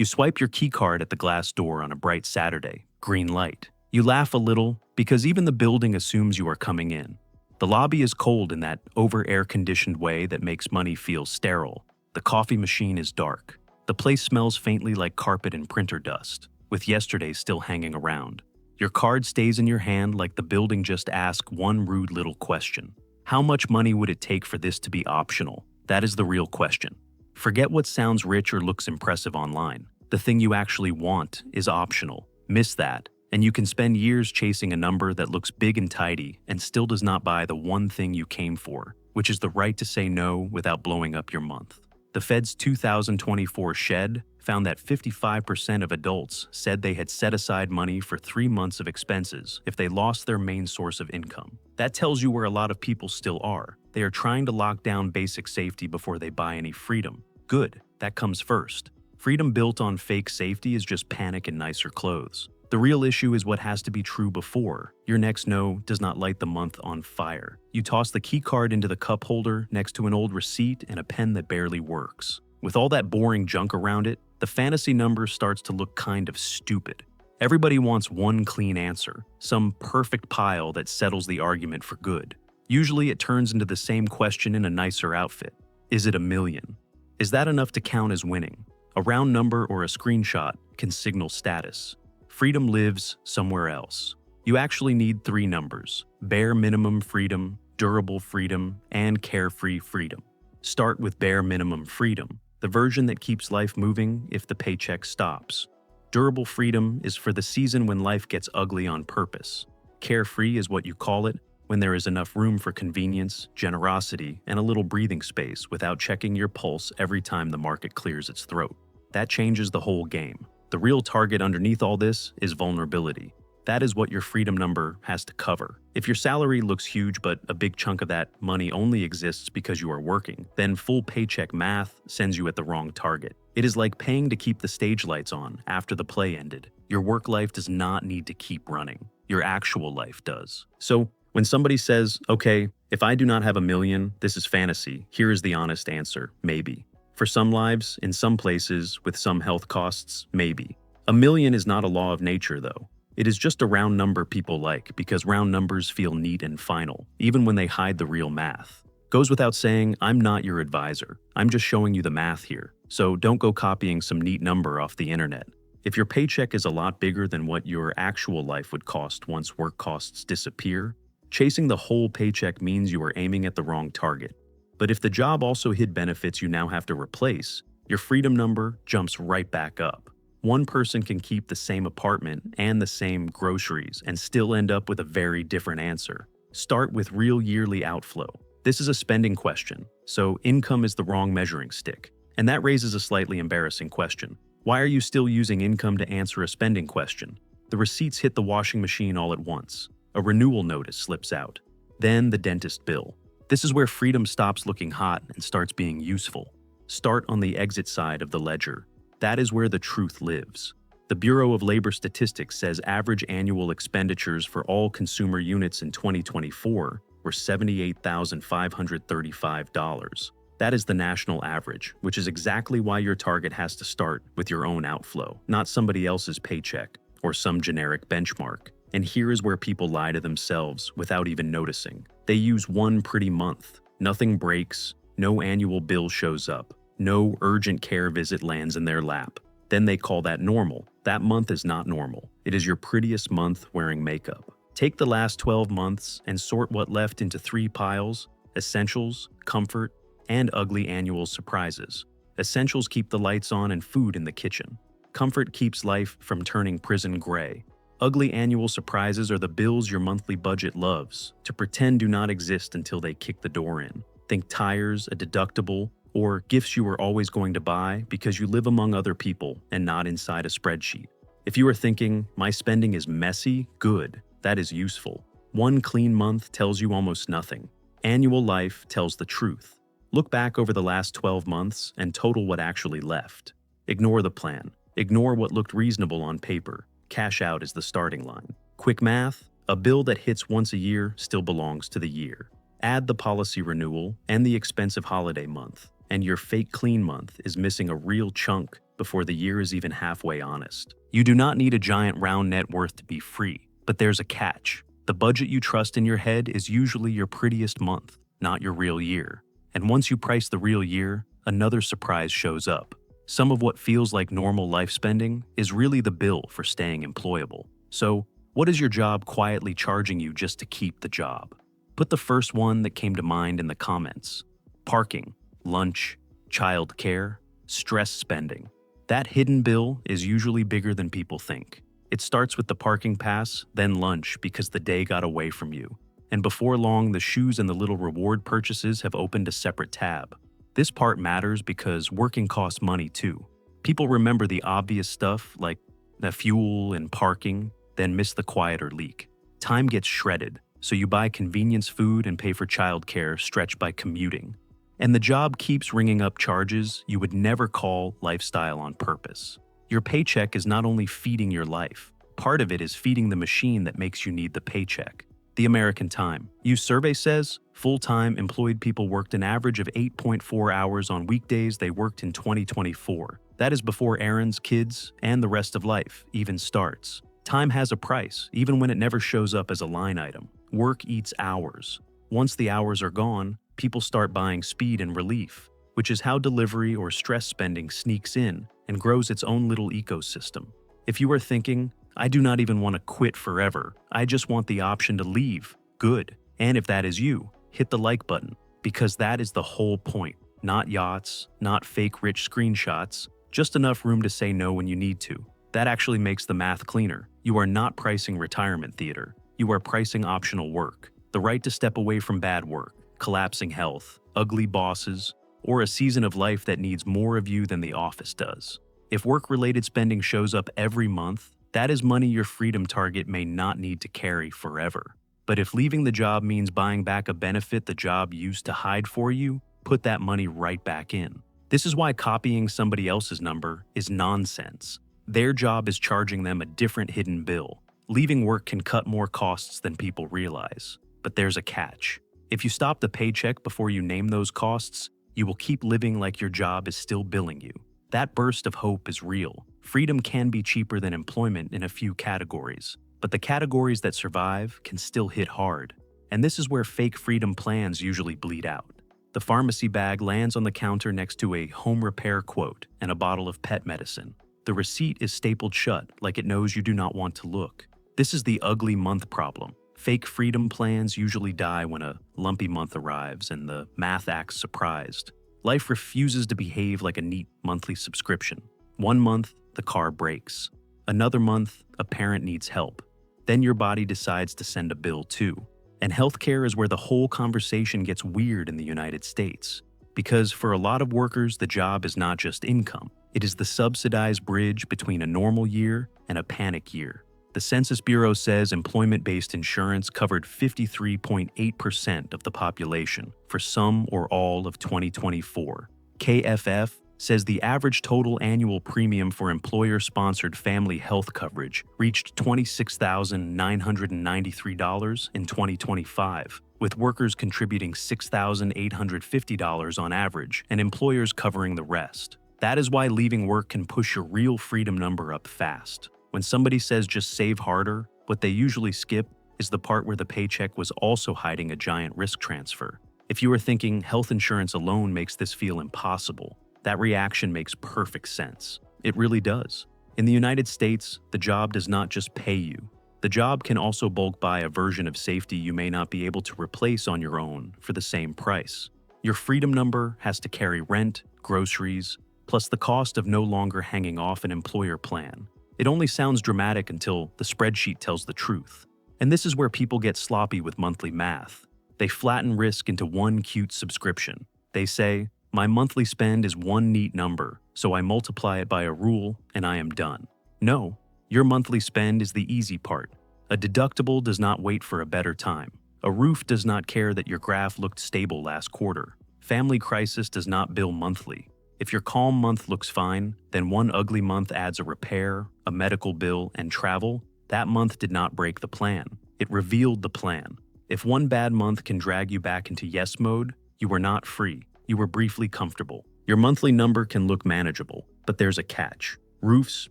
You swipe your keycard at the glass door on a bright Saturday, green light. You laugh a little because even the building assumes you are coming in. The lobby is cold in that over-air-conditioned way that makes money feel sterile. The coffee machine is dark. The place smells faintly like carpet and printer dust, with yesterday still hanging around. Your card stays in your hand like the building just asked one rude little question. How much money would it take for this to be optional? That is the real question. Forget what sounds rich or looks impressive online. The thing you actually want is optional. Miss that, and you can spend years chasing a number that looks big and tidy and still does not buy the one thing you came for, which is the right to say no without blowing up your month. The Fed's 2024 shed found that 55% of adults said they had set aside money for 3 months of expenses if they lost their main source of income. That tells you where a lot of people still are. They are trying to lock down basic safety before they buy any freedom. Good, that comes first. Freedom built on fake safety is just panic and nicer clothes. The real issue is what has to be true before. Your next no does not light the month on fire. You toss the key card into the cup holder next to an old receipt and a pen that barely works. With all that boring junk around it, the fantasy number starts to look kind of stupid. Everybody wants one clean answer, some perfect pile that settles the argument for good. Usually it turns into the same question in a nicer outfit. Is it $1 million? Is that enough to count as winning? A round number or a screenshot can signal status. Freedom lives somewhere else. You actually need 3 numbers: bare minimum freedom, durable freedom, and carefree freedom. Start with bare minimum freedom, the version that keeps life moving if the paycheck stops. Durable freedom is for the season when life gets ugly on purpose. Carefree is what you call it when there is enough room for convenience, generosity, and a little breathing space without checking your pulse every time the market clears its throat. That changes the whole game. The real target underneath all this is vulnerability. That is what your freedom number has to cover. If your salary looks huge but a big chunk of that money only exists because you are working, then full paycheck math sends you at the wrong target. It is like paying to keep the stage lights on after the play ended. Your work life does not need to keep running. Your actual life does. So, when somebody says, okay, if I do not have $1 million, this is fantasy, here is the honest answer: maybe. For some lives, in some places, with some health costs, maybe. $1 million is not a law of nature, though. It is just a round number people like because round numbers feel neat and final, even when they hide the real math. Goes without saying, I'm not your advisor. I'm just showing you the math here. So don't go copying some neat number off the internet. If your paycheck is a lot bigger than what your actual life would cost once work costs disappear, chasing the whole paycheck means you are aiming at the wrong target. But if the job also hid benefits you now have to replace, your freedom number jumps right back up. One person can keep the same apartment and the same groceries and still end up with a very different answer. Start with real yearly outflow. This is a spending question, so income is the wrong measuring stick. And that raises a slightly embarrassing question. Why are you still using income to answer a spending question? The receipts hit the washing machine all at once. A renewal notice slips out. Then the dentist bill. This is where freedom stops looking hot and starts being useful. Start on the exit side of the ledger. That is where the truth lives. The Bureau of Labor Statistics says average annual expenditures for all consumer units in 2024 were $78,535. That is the national average, which is exactly why your target has to start with your own outflow, not somebody else's paycheck or some generic benchmark. And here is where people lie to themselves without even noticing. They use one pretty month. Nothing breaks, no annual bill shows up, no urgent care visit lands in their lap. Then they call that normal. That month is not normal. It is your prettiest month wearing makeup. Take the last 12 months and sort what left into 3 piles: essentials, comfort, and ugly annual surprises. Essentials keep the lights on and food in the kitchen. Comfort keeps life from turning prison gray. Ugly annual surprises are the bills your monthly budget loves to pretend do not exist until they kick the door in. Think tires, a deductible, or gifts you were always going to buy because you live among other people and not inside a spreadsheet. If you are thinking, my spending is messy, good, that is useful. One clean month tells you almost nothing. Annual life tells the truth. Look back over the last 12 months and total what actually left. Ignore the plan. Ignore what looked reasonable on paper. Cash out is the starting line. Quick math, a bill that hits once a year still belongs to the year. Add the policy renewal and the expensive holiday month, and your fake clean month is missing a real chunk before the year is even halfway honest. You do not need a giant round net worth to be free, but there's a catch. The budget you trust in your head is usually your prettiest month, not your real year. And once you price the real year, another surprise shows up. Some of what feels like normal life spending is really the bill for staying employable. So, what is your job quietly charging you just to keep the job? Put the first one that came to mind in the comments. Parking, lunch, childcare, stress spending. That hidden bill is usually bigger than people think. It starts with the parking pass, then lunch because the day got away from you. And before long, the shoes and the little reward purchases have opened a separate tab. This part matters because working costs money too. People remember the obvious stuff like the fuel and parking, then miss the quieter leak. Time gets shredded, so you buy convenience food and pay for childcare stretched by commuting. And the job keeps ringing up charges you would never call lifestyle on purpose. Your paycheck is not only feeding your life, part of it is feeding the machine that makes you need the paycheck. The American Time. Survey says full-time employed people worked an average of 8.4 hours on weekdays they worked in 2024. That is before errands, kids, and the rest of life even starts. Time has a price, even when it never shows up as a line item. Work eats hours. Once the hours are gone, people start buying speed and relief, which is how delivery or stress spending sneaks in and grows its own little ecosystem. If you are thinking, I do not even want to quit forever, I just want the option to leave, good. And if that is you, hit the like button, because that is the whole point. Not yachts, not fake rich screenshots, just enough room to say no when you need to. That actually makes the math cleaner. You are not pricing retirement theater. You are pricing optional work. The right to step away from bad work, collapsing health, ugly bosses, or a season of life that needs more of you than the office does. If work-related spending shows up every month, that is money your freedom target may not need to carry forever. But if leaving the job means buying back a benefit the job used to hide for you, put that money right back in. This is why copying somebody else's number is nonsense. Their job is charging them a different hidden bill. Leaving work can cut more costs than people realize. But there's a catch. If you stop the paycheck before you name those costs, you will keep living like your job is still billing you. That burst of hope is real. Freedom can be cheaper than employment in a few categories, but the categories that survive can still hit hard. And this is where fake freedom plans usually bleed out. The pharmacy bag lands on the counter next to a home repair quote and a bottle of pet medicine. The receipt is stapled shut like it knows you do not want to look. This is the ugly month problem. Fake freedom plans usually die when a lumpy month arrives and the math acts surprised. Life refuses to behave like a neat monthly subscription. One month, the car breaks. Another month, a parent needs help. Then your body decides to send a bill too. And healthcare is where the whole conversation gets weird in the United States. Because for a lot of workers, the job is not just income. It is the subsidized bridge between a normal year and a panic year. The Census Bureau says employment-based insurance covered 53.8% of the population for some or all of 2024. KFF says the average total annual premium for employer-sponsored family health coverage reached $26,993 in 2025, with workers contributing $6,850 on average and employers covering the rest. That is why leaving work can push your real freedom number up fast. When somebody says just save harder, what they usually skip is the part where the paycheck was also hiding a giant risk transfer. If you are thinking health insurance alone makes this feel impossible, that reaction makes perfect sense. It really does. In the United States, the job does not just pay you. The job can also bulk buy a version of safety you may not be able to replace on your own for the same price. Your freedom number has to carry rent, groceries, plus the cost of no longer hanging off an employer plan. It only sounds dramatic until the spreadsheet tells the truth. And this is where people get sloppy with monthly math. They flatten risk into one cute subscription. They say, my monthly spend is one neat number, so I multiply it by a rule and I am done. No, your monthly spend is the easy part. A deductible does not wait for a better time. A roof does not care that your graph looked stable last quarter. Family crisis does not bill monthly. If your calm month looks fine, then one ugly month adds a repair, a medical bill, and travel. That month did not break the plan. It revealed the plan. If one bad month can drag you back into yes mode, you are not free. You were briefly comfortable. Your monthly number can look manageable, But there's a catch. Roofs,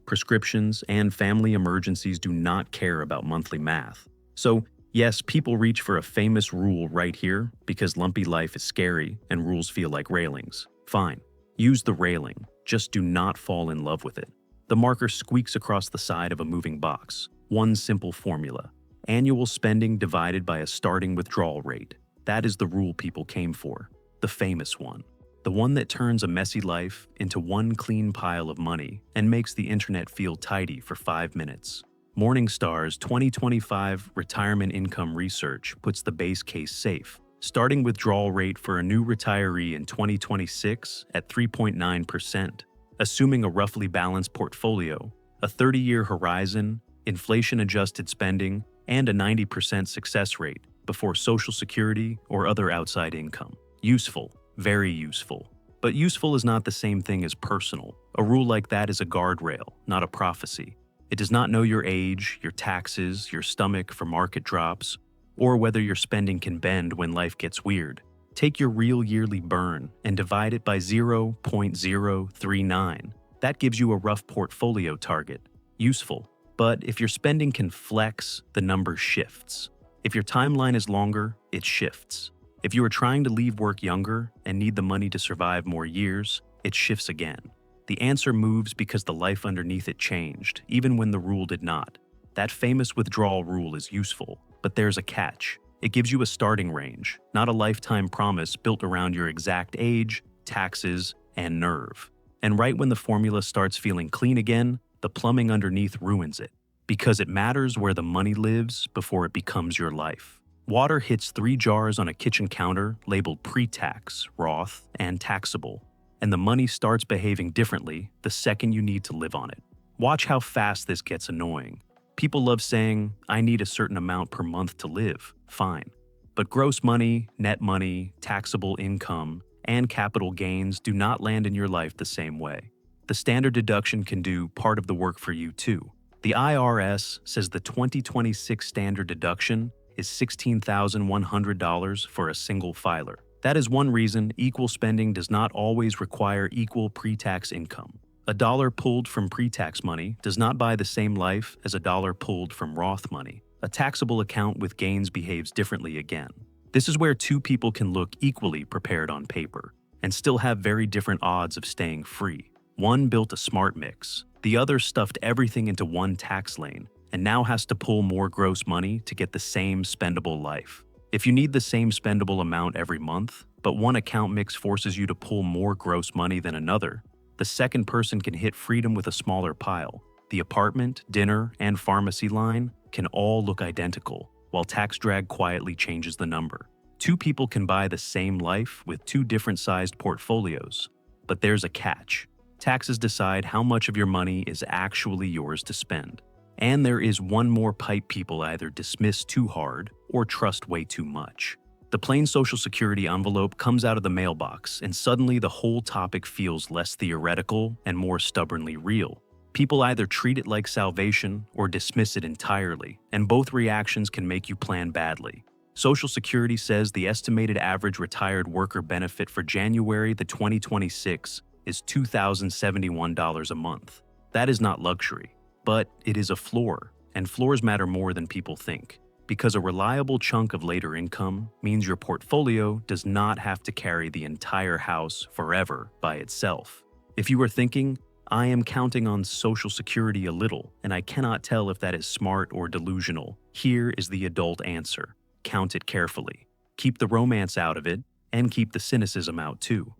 prescriptions, and family emergencies do not care about monthly math. So, yes, people reach for a famous rule right here because lumpy life is scary and rules feel like railings. Fine, use the railing, just do not fall in love with it. The marker squeaks across the side of a moving box. One simple formula: annual spending divided by a starting withdrawal rate. That is the rule people came for. The famous one. The one that turns a messy life into one clean pile of money and makes the internet feel tidy for 5 minutes. Morningstar's 2025 Retirement Income Research puts the base case safe. Starting withdrawal rate for a new retiree in 2026 at 3.9%, assuming a roughly balanced portfolio, a 30-year horizon, inflation-adjusted spending, and a 90% success rate before Social Security or other outside income. Useful. Very useful. But useful is not the same thing as personal. A rule like that is a guardrail, not a prophecy. It does not know your age, your taxes, your stomach for market drops, or whether your spending can bend when life gets weird. Take your real yearly burn and divide it by 0.039. That gives you a rough portfolio target. Useful. But if your spending can flex, the number shifts. If your timeline is longer, it shifts. If you are trying to leave work younger and need the money to survive more years, it shifts again. The answer moves because the life underneath it changed, even when the rule did not. That famous withdrawal rule is useful, but there's a catch. It gives you a starting range, not a lifetime promise built around your exact age, taxes, and nerve. And right when the formula starts feeling clean again, the plumbing underneath ruins it. Because it matters where the money lives before it becomes your life. Water hits 3 jars on a kitchen counter labeled pre-tax, Roth, and taxable, and the money starts behaving differently the second you need to live on it. Watch how fast this gets annoying. People love saying, I need a certain amount per month to live. Fine. But gross money, net money, taxable income, and capital gains do not land in your life the same way. The standard deduction can do part of the work for you too. The IRS says the 2026 standard deduction is $16,100 for a single filer. That is one reason equal spending does not always require equal pre-tax income. A dollar pulled from pre-tax money does not buy the same life as a dollar pulled from Roth money. A taxable account with gains behaves differently again. This is where two people can look equally prepared on paper and still have very different odds of staying free. One built a smart mix. The other stuffed everything into one tax lane and now has to pull more gross money to get the same spendable life. If you need the same spendable amount every month, but one account mix forces you to pull more gross money than another, the second person can hit freedom with a smaller pile. The apartment, dinner, and pharmacy line can all look identical, while tax drag quietly changes the number. Two people can buy the same life with two different sized portfolios. But there's a catch. Taxes decide how much of your money is actually yours to spend. And there is one more pipe people either dismiss too hard or trust way too much. The plain Social Security envelope comes out of the mailbox, and suddenly the whole topic feels less theoretical and more stubbornly real. People either treat it like salvation or dismiss it entirely, and both reactions can make you plan badly. Social Security says the estimated average retired worker benefit for January 2026 is $2,071 a month. That is not luxury. But it is a floor, and floors matter more than people think, because a reliable chunk of later income means your portfolio does not have to carry the entire house forever by itself. If you are thinking, I am counting on Social Security a little, and I cannot tell if that is smart or delusional, here is the adult answer. Count it carefully. Keep the romance out of it, and keep the cynicism out too.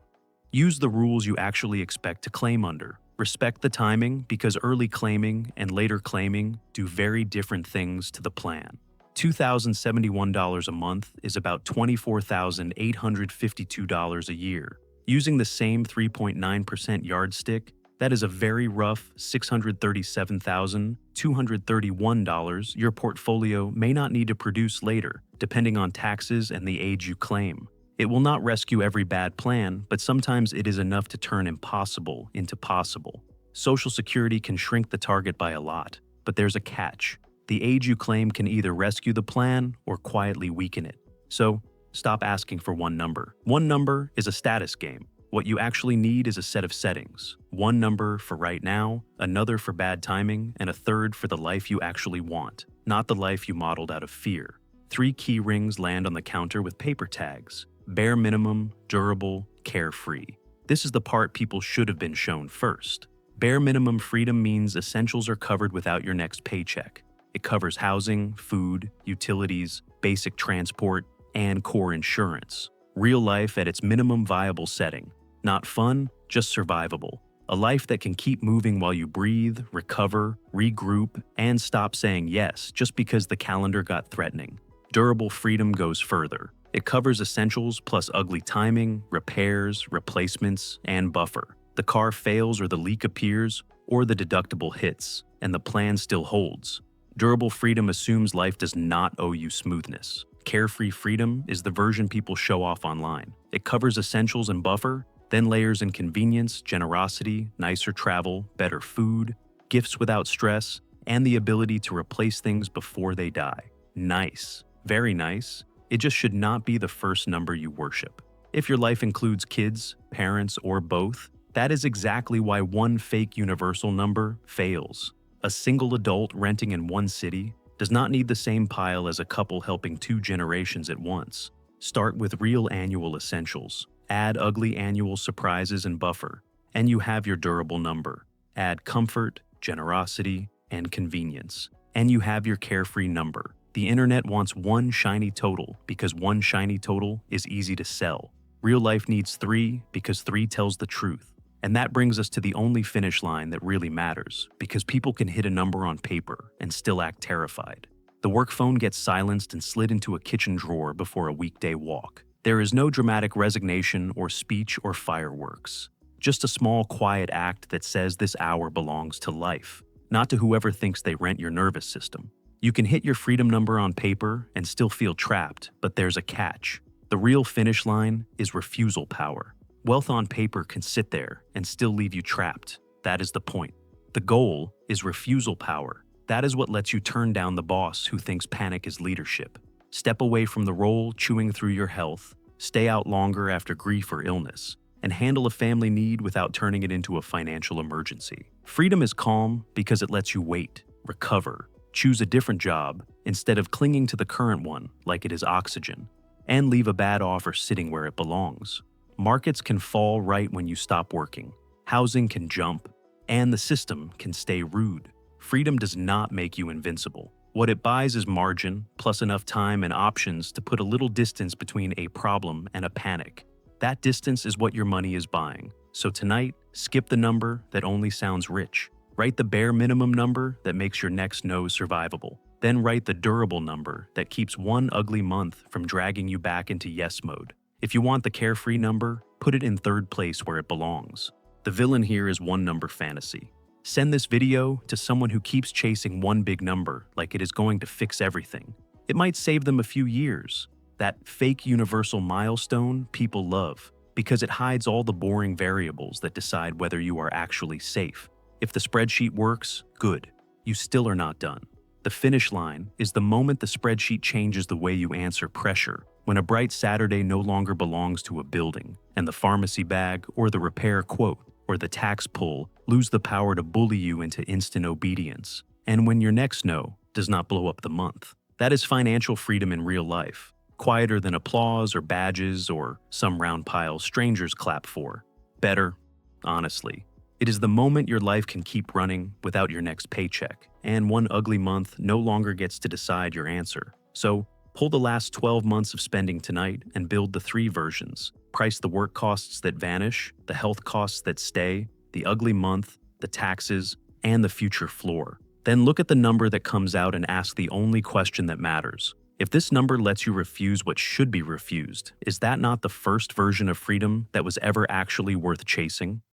Use the rules you actually expect to claim under. Respect the timing because early claiming and later claiming do very different things to the plan. $2,071 a month is about $24,852 a year. Using the same 3.9% yardstick, that is a very rough $637,231 your portfolio may not need to produce later, depending on taxes and the age you claim. It will not rescue every bad plan, but sometimes it is enough to turn impossible into possible. Social Security can shrink the target by a lot, but there's a catch. The age you claim can either rescue the plan or quietly weaken it. So, stop asking for one number. One number is a status game. What you actually need is a set of settings. One number for right now, another for bad timing, and a third for the life you actually want, not the life you modeled out of fear. 3 key rings land on the counter with paper tags: bare minimum, durable, carefree. This is the part people should have been shown first. Bare minimum freedom means essentials are covered without your next paycheck. It covers housing, food, utilities, basic transport, and core insurance. Real life at its minimum viable setting. Not fun, just survivable. A life that can keep moving while you breathe, recover, regroup, and stop saying yes just because the calendar got threatening. Durable freedom goes further. It covers essentials plus ugly timing, repairs, replacements, and buffer. The car fails or the leak appears, or the deductible hits, and the plan still holds. Durable freedom assumes life does not owe you smoothness. Carefree freedom is the version people show off online. It covers essentials and buffer, then layers in convenience, generosity, nicer travel, better food, gifts without stress, and the ability to replace things before they die. Nice. Very nice. It just should not be the first number you worship. If your life includes kids, parents, or both, that is exactly why one fake universal number fails. A single adult renting in one city does not need the same pile as a couple helping 2 generations at once. Start with real annual essentials. Add ugly annual surprises and buffer, and you have your durable number. Add comfort, generosity, and convenience, and you have your carefree number. The internet wants one shiny total because one shiny total is easy to sell. Real life needs 3 because 3 tells the truth. And that brings us to the only finish line that really matters, because people can hit a number on paper and still act terrified. The work phone gets silenced and slid into a kitchen drawer before a weekday walk. There is no dramatic resignation or speech or fireworks. Just a small, quiet act that says this hour belongs to life, not to whoever thinks they rent your nervous system. You can hit your freedom number on paper and still feel trapped, but there's a catch. The real finish line is refusal power. Wealth on paper can sit there and still leave you trapped. That is the point. The goal is refusal power. That is what lets you turn down the boss who thinks panic is leadership. Step away from the role chewing through your health, stay out longer after grief or illness, and handle a family need without turning it into a financial emergency. Freedom is calm because it lets you wait, recover, choose a different job instead of clinging to the current one like it is oxygen, and leave a bad offer sitting where it belongs. Markets can fall right when you stop working, housing can jump, and the system can stay rude. Freedom does not make you invincible. What it buys is margin, plus enough time and options to put a little distance between a problem and a panic. That distance is what your money is buying. So tonight, skip the number that only sounds rich. Write the bare minimum number that makes your next no survivable. Then write the durable number that keeps one ugly month from dragging you back into yes mode. If you want the carefree number, put it in third place where it belongs. The villain here is one number fantasy. Send this video to someone who keeps chasing one big number like it is going to fix everything. It might save them a few years. That fake universal milestone people love because it hides all the boring variables that decide whether you are actually safe. If the spreadsheet works, good. You still are not done. The finish line is the moment the spreadsheet changes the way you answer pressure, when a bright Saturday no longer belongs to a building, and the pharmacy bag or the repair quote or the tax pull lose the power to bully you into instant obedience, and when your next no does not blow up the month. That is financial freedom in real life, quieter than applause or badges or some round pile strangers clap for. Better, honestly. It is the moment your life can keep running without your next paycheck, and one ugly month no longer gets to decide your answer. So, pull the last 12 months of spending tonight and build the 3 versions. Price the work costs that vanish, the health costs that stay, the ugly month, the taxes, and the future floor. Then look at the number that comes out and ask the only question that matters. If this number lets you refuse what should be refused, is that not the first version of freedom that was ever actually worth chasing?